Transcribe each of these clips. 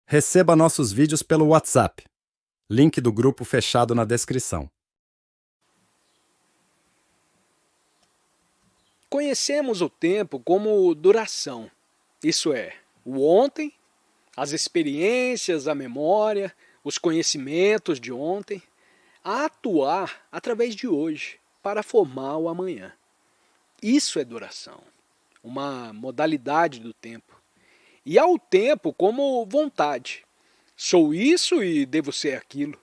Receba nossos vídeos pelo WhatsApp. Link do grupo fechado na descrição. Conhecemos o tempo como duração, isso é, o ontem, as experiências, a memória, os conhecimentos de ontem, a atuar através de hoje para formar o amanhã. Isso é duração, uma modalidade do tempo. E ao tempo como vontade. Sou isso e devo ser aquilo.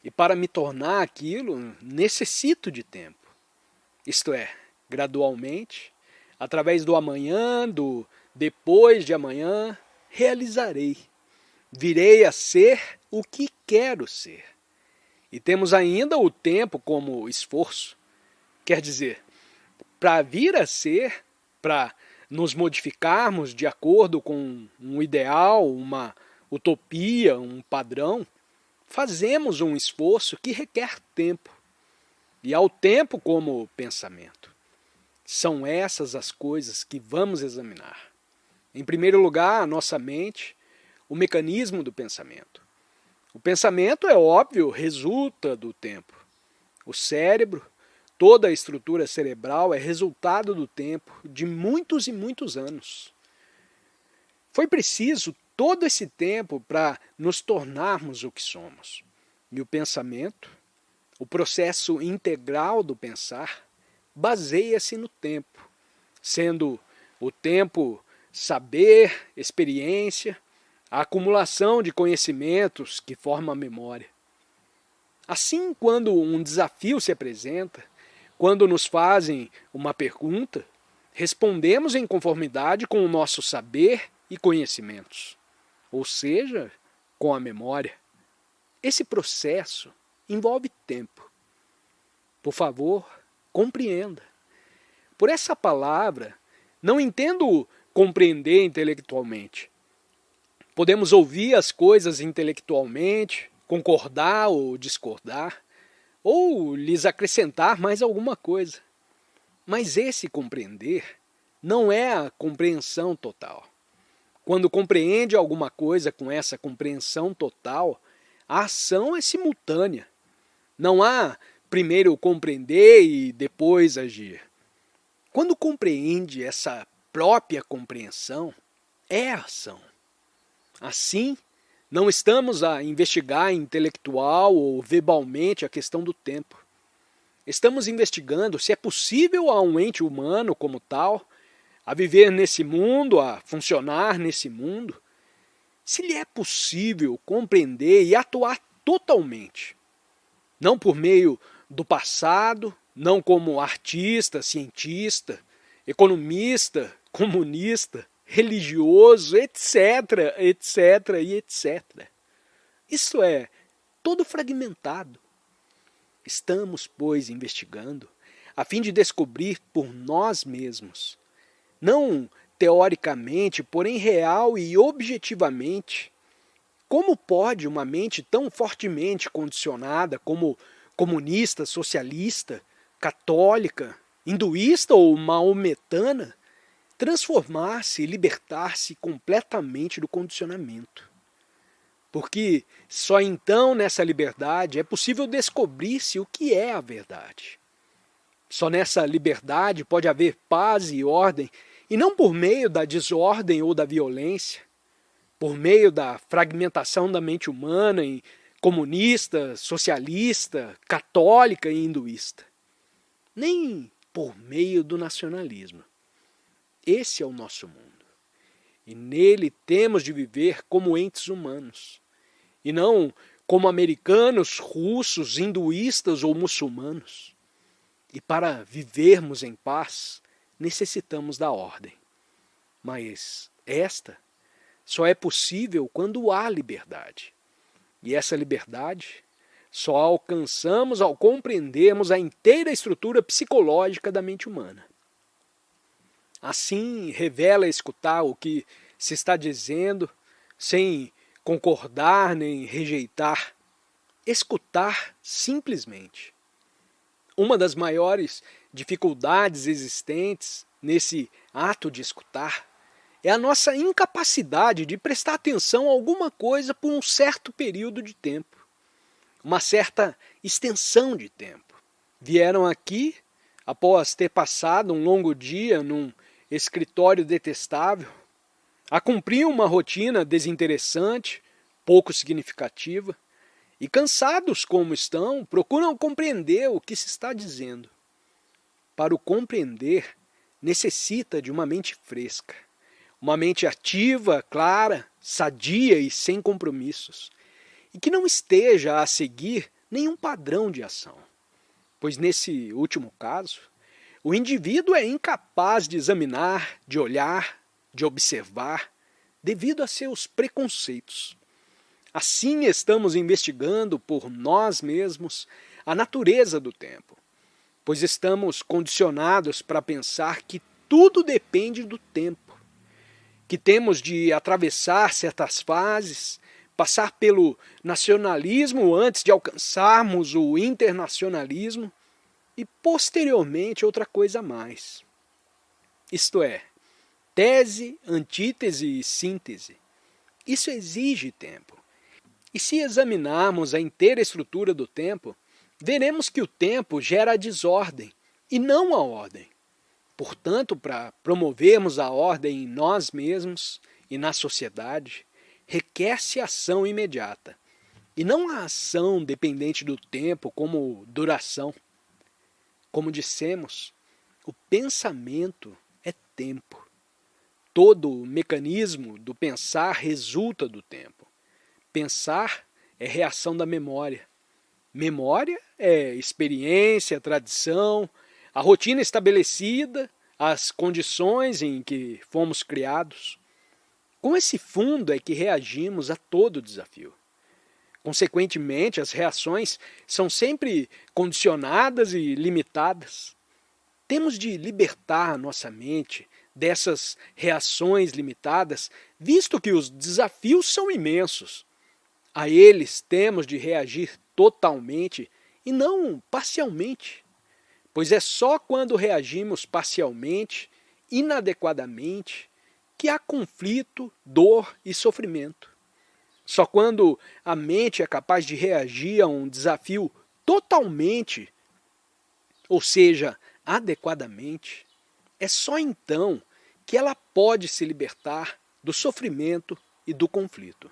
E para me tornar aquilo, necessito de tempo. Isto é, gradualmente, através do amanhã, do depois de amanhã, realizarei. Virei a ser o que quero ser. E temos ainda o tempo como esforço. Quer dizer, para vir a ser, para nos modificarmos de acordo com um ideal, uma utopia, um padrão, fazemos um esforço que requer tempo. E ao tempo como pensamento. São essas as coisas que vamos examinar. Em primeiro lugar, a nossa mente, o mecanismo do pensamento. O pensamento, é óbvio, resulta do tempo. O cérebro, toda a estrutura cerebral é resultado do tempo de muitos e muitos anos. Foi preciso todo esse tempo para nos tornarmos o que somos. E o pensamento, o processo integral do pensar, baseia-se no tempo, sendo o tempo saber, experiência, a acumulação de conhecimentos que forma a memória. Assim, quando um desafio se apresenta, quando nos fazem uma pergunta, respondemos em conformidade com o nosso saber e conhecimentos, ou seja, com a memória. Esse processo envolve tempo. Por favor, compreenda. Por essa palavra, não entendo compreender intelectualmente. Podemos ouvir as coisas intelectualmente, concordar ou discordar, ou lhes acrescentar mais alguma coisa. Mas esse compreender não é a compreensão total. Quando compreende alguma coisa com essa compreensão total, a ação é simultânea. Não há primeiro compreender e depois agir. Quando compreende essa própria compreensão, é ação. Assim, não estamos a investigar intelectual ou verbalmente a questão do tempo. Estamos investigando se é possível a um ente humano como tal, a viver nesse mundo, a funcionar nesse mundo, se lhe é possível compreender e atuar totalmente. Não por meio do passado, não como artista, cientista, economista, comunista, religioso, etc, etc e etc. Isso é todo fragmentado. Estamos, pois, investigando a fim de descobrir por nós mesmos, não teoricamente, porém real e objetivamente, como pode uma mente tão fortemente condicionada como comunista, socialista, católica, hinduísta ou maometana transformar-se e libertar-se completamente do condicionamento? Porque só então nessa liberdade é possível descobrir-se o que é a verdade. Só nessa liberdade pode haver paz e ordem, e não por meio da desordem ou da violência, por meio da fragmentação da mente humana em comunista, socialista, católica e hinduísta. Nem por meio do nacionalismo. Esse é o nosso mundo. E nele temos de viver como entes humanos, e não como americanos, russos, hinduístas ou muçulmanos. E para vivermos em paz, necessitamos da ordem. Mas esta só é possível quando há liberdade. E essa liberdade só alcançamos ao compreendermos a inteira estrutura psicológica da mente humana. Assim, revela escutar o que se está dizendo, sem concordar nem rejeitar. Escutar simplesmente. Uma das maiores dificuldades existentes nesse ato de escutar é a nossa incapacidade de prestar atenção a alguma coisa por um certo período de tempo, uma certa extensão de tempo. Vieram aqui, após ter passado um longo dia num escritório detestável, a cumprir uma rotina desinteressante, pouco significativa, e cansados como estão, procuram compreender o que se está dizendo. Para o compreender, necessita de uma mente fresca, uma mente ativa, clara, sadia e sem compromissos, e que não esteja a seguir nenhum padrão de ação, pois nesse último caso, o indivíduo é incapaz de examinar, de olhar, de observar, devido a seus preconceitos. Assim estamos investigando por nós mesmos a natureza do tempo, pois estamos condicionados para pensar que tudo depende do tempo, que temos de atravessar certas fases, passar pelo nacionalismo antes de alcançarmos o internacionalismo e posteriormente outra coisa a mais. Isto é, tese, antítese e síntese. Isso exige tempo. E se examinarmos a inteira estrutura do tempo, veremos que o tempo gera a desordem e não a ordem. Portanto, para promovermos a ordem em nós mesmos e na sociedade, requer-se ação imediata, e não a ação dependente do tempo como duração. Como dissemos, o pensamento é tempo. Todo o mecanismo do pensar resulta do tempo. Pensar é reação da memória. Memória é experiência, tradição, a rotina estabelecida, as condições em que fomos criados. Com esse fundo é que reagimos a todo desafio. Consequentemente, as reações são sempre condicionadas e limitadas. Temos de libertar nossa mente dessas reações limitadas, visto que os desafios são imensos. A eles temos de reagir totalmente e não parcialmente, pois é só quando reagimos parcialmente, inadequadamente, que há conflito, dor e sofrimento. Só quando a mente é capaz de reagir a um desafio totalmente, ou seja, adequadamente, é só então que ela pode se libertar do sofrimento e do conflito.